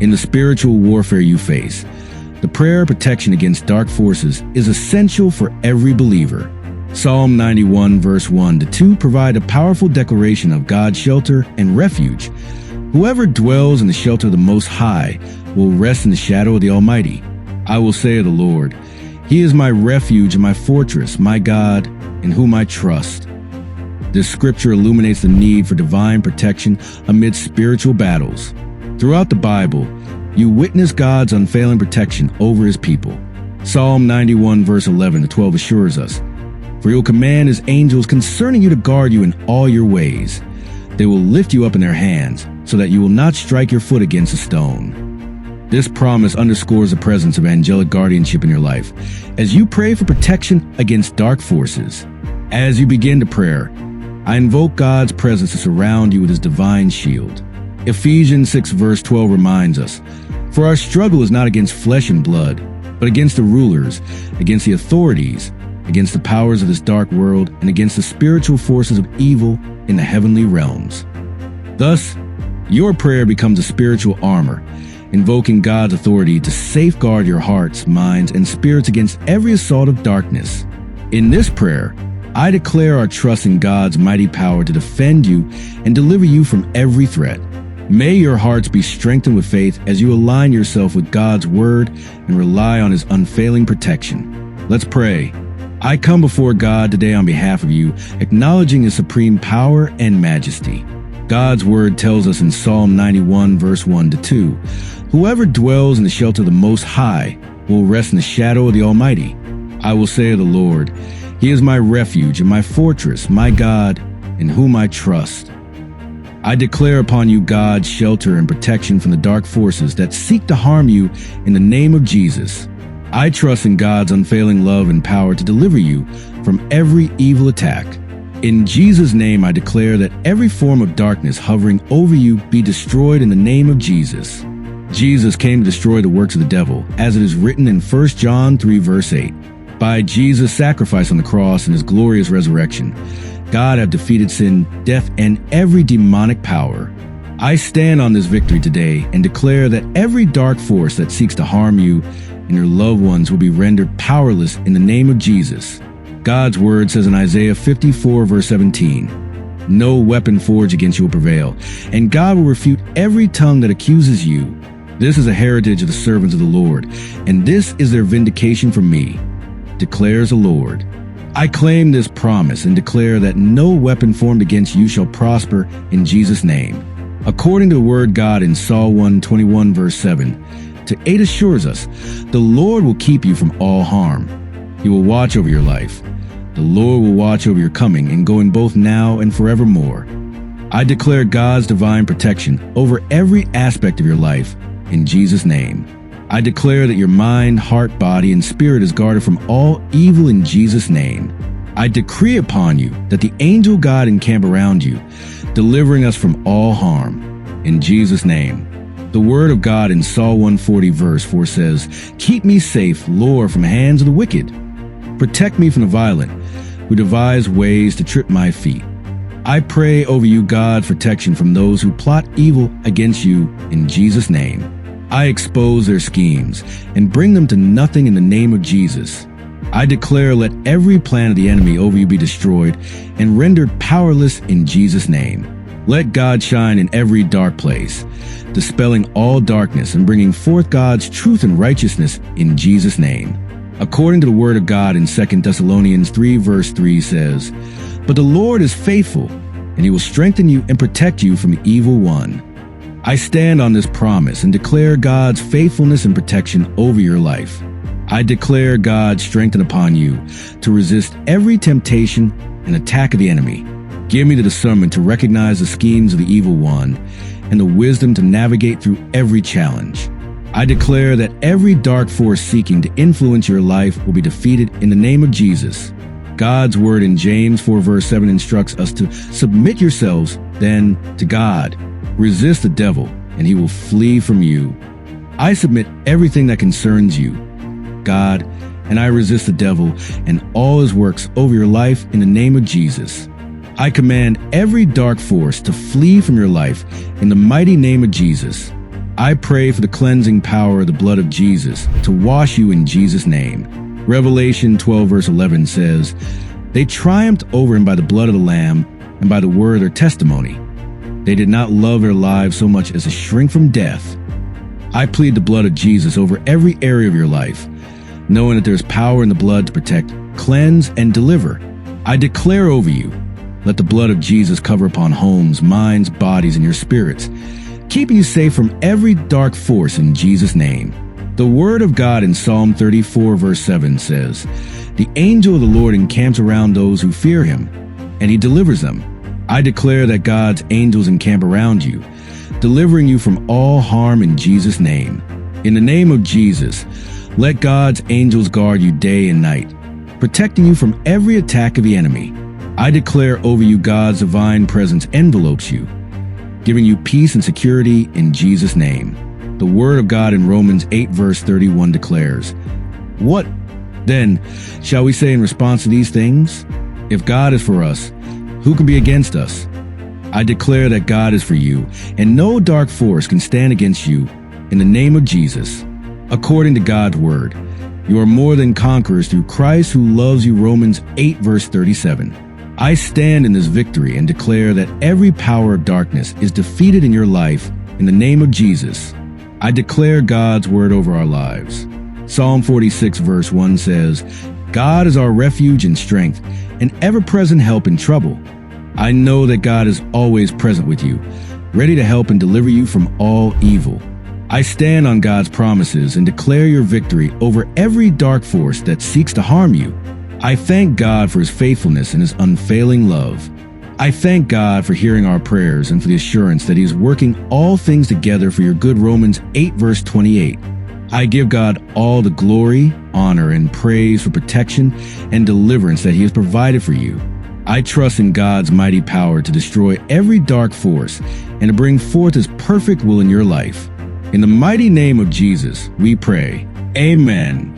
In the spiritual warfare you face, the prayer of protection against dark forces is essential for every believer. Psalm 91 verse 1-2 provide a powerful declaration of God's shelter and refuge. Whoever dwells in the shelter of the Most High will rest in the shadow of the Almighty. I will say of the Lord, He is my refuge and my fortress, my God, in whom I trust. This scripture illuminates the need for divine protection amidst spiritual battles. Throughout the Bible, you witness God's unfailing protection over His people. Psalm 91 verse 11-12 assures us, For He will command His angels concerning you to guard you in all your ways. They will lift you up in their hands, so that you will not strike your foot against a stone. This promise underscores the presence of angelic guardianship in your life as you pray for protection against dark forces. As you begin to prayer, I invoke God's presence to surround you with His divine shield. Ephesians 6 verse 12 reminds us, For our struggle is not against flesh and blood, but against the rulers, against the authorities, against the powers of this dark world, and against the spiritual forces of evil in the heavenly realms. Thus, your prayer becomes a spiritual armor, invoking God's authority to safeguard your hearts, minds, and spirits against every assault of darkness. In this prayer, I declare our trust in God's mighty power to defend you and deliver you from every threat. May your hearts be strengthened with faith as you align yourself with God's word and rely on His unfailing protection. Let's pray. I come before God today on behalf of you, acknowledging His supreme power and majesty. God's word tells us in Psalm 91 verse 1-2, Whoever dwells in the shelter of the Most High will rest in the shadow of the Almighty. I will say of the Lord, He is my refuge and my fortress, my God, in whom I trust. I declare upon you God's shelter and protection from the dark forces that seek to harm you in the name of Jesus. I trust in God's unfailing love and power to deliver you from every evil attack. In Jesus' name, I declare that every form of darkness hovering over you be destroyed in the name of Jesus. Jesus came to destroy the works of the devil, as it is written in 1 John 3 verse 8. By Jesus' sacrifice on the cross and His glorious resurrection, God hath defeated sin, death, and every demonic power. I stand on this victory today and declare that every dark force that seeks to harm you and your loved ones will be rendered powerless in the name of Jesus. God's word says in Isaiah 54 verse 17, No weapon forged against you will prevail, and God will refute every tongue that accuses you. This is a heritage of the servants of the Lord, and this is their vindication from me, declares the Lord. I claim this promise and declare that no weapon formed against you shall prosper in Jesus' name. According to the word God in Psalm 121 verse 7-8 assures us, the Lord will keep you from all harm. He will watch over your life. The Lord will watch over your coming and going both now and forevermore. I declare God's divine protection over every aspect of your life in Jesus' name. I declare that your mind, heart, body, and spirit is guarded from all evil in Jesus' name. I decree upon you that the angel God encamp around you, delivering us from all harm. In Jesus' name. The word of God in Psalm 140 verse 4 says, Keep me safe, Lord, from the hands of the wicked. Protect me from the violent, who devise ways to trip my feet. I pray over you God's protection from those who plot evil against you in Jesus' name. I expose their schemes and bring them to nothing in the name of Jesus. I declare let every plan of the enemy over you be destroyed and rendered powerless in Jesus' name. Let God shine in every dark place, dispelling all darkness and bringing forth God's truth and righteousness in Jesus' name. According to the word of God in 2 Thessalonians 3 verse 3 says, But the Lord is faithful, and He will strengthen you and protect you from the evil one. I stand on this promise and declare God's faithfulness and protection over your life. I declare God's strength upon you to resist every temptation and attack of the enemy. Give me the discernment to recognize the schemes of the evil one and the wisdom to navigate through every challenge. I declare that every dark force seeking to influence your life will be defeated in the name of Jesus. God's word in James 4 verse 7 instructs us to submit yourselves then to God. Resist the devil, and he will flee from you. I submit everything that concerns you, God, and I resist the devil and all his works over your life in the name of Jesus. I command every dark force to flee from your life in the mighty name of Jesus. I pray for the cleansing power of the blood of Jesus to wash you in Jesus' name. Revelation 12 verse 11 says, "They triumphed over him by the blood of the Lamb and by the word of their testimony. They did not love their lives so much as to shrink from death." I plead the blood of Jesus over every area of your life, knowing that there's power in the blood to protect, cleanse, and deliver. I declare over you, let the blood of Jesus cover upon homes, minds, bodies, and your spirits, keeping you safe from every dark force in Jesus' name. The word of God in Psalm 34 verse 7 says, "The angel of the Lord encamps around those who fear him, and he delivers them." I declare that God's angels encamp around you, delivering you from all harm in Jesus' name. In the name of Jesus, let God's angels guard you day and night, protecting you from every attack of the enemy. I declare over you God's divine presence envelopes you, giving you peace and security in Jesus' name. The word of God in Romans 8 verse 31 declares, "What then shall we say in response to these things? If God is for us, who can be against us?" I declare that God is for you, and no dark force can stand against you in the name of Jesus. According to God's word, you are more than conquerors through Christ who loves you, Romans 8 verse 37. I stand in this victory and declare that every power of darkness is defeated in your life in the name of Jesus. I declare God's word over our lives. Psalm 46 verse 1 says, "God is our refuge and strength, an ever-present help in trouble." I know that God is always present with you, ready to help and deliver you from all evil. I stand on God's promises and declare your victory over every dark force that seeks to harm you. I thank God for his faithfulness and his unfailing love. I thank God for hearing our prayers and for the assurance that he is working all things together for your good, Romans 8 verse 28. I give God all the glory, honor, and praise for protection and deliverance that he has provided for you. I trust in God's mighty power to destroy every dark force and to bring forth his perfect will in your life. In the mighty name of Jesus, we pray. Amen.